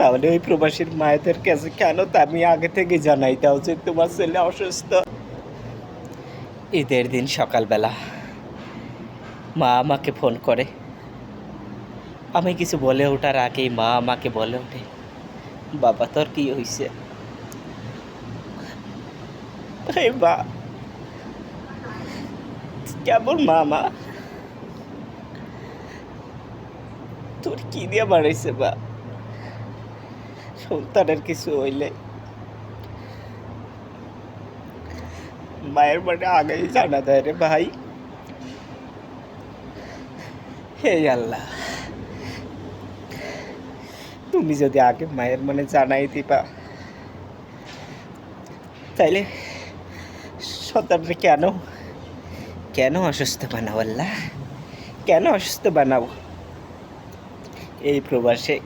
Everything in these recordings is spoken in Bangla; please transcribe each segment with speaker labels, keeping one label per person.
Speaker 1: তাহলে ওই প্রবাসীর মায়েদের কাছে কেন তা আমি আগে থেকে জানাই দেওয়া উচিত তোমার ছেলে অসুস্থ। ঈদের দিন সকালবেলা মা আমাকে ফোন করে। আমি কিছু বলে ওঠার আগেই মা আমাকে বলে ওঠে, বাবা তোর কি হয়েছে? মা কেমন মা তোর কি দিয়ে বাড়াইছে বা? সন্তানের কিছু হইলে মায়ের মানে আগেই জানা দেয় রে ভাই। হে আল্লাহ, তুমি যদি আগে মায়ের মানে জানাই দিবা তাইলে সন্তানকে কেন কেন অসুস্থ বানাও আল্লাহ, কেন অসুস্থ বানাও? এই প্রবাসে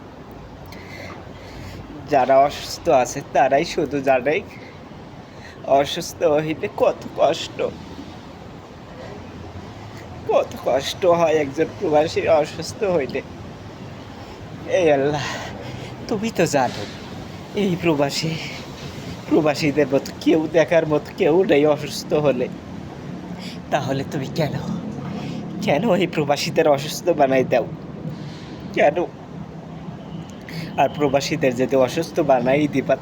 Speaker 1: যারা অসুস্থ আছে তারাই শুধু জানে অসুস্থ হইলে কত কষ্ট, কত কষ্ট হয় একজন প্রবাসীর অসুস্থ হইলে। এই আল্লাহ, তুমি তো জানো এই প্রবাসীদের মতো কেউ দেখার মতো কেউ নেই অসুস্থ হলে। তাহলে তুমি কেন কেন এই প্রবাসীদের অসুস্থ বানাই দাও কেন? আর প্রবাসীদের যদি অসুস্থ বানাই দিবা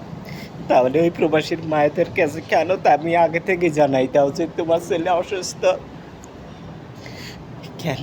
Speaker 1: তাহলে ওই প্রবাসীর মায়েদের কাছে কেন তা আমি আগে থেকে জানাই দেওয়া উচিত তোমার ছেলে অসুস্থ। কেন?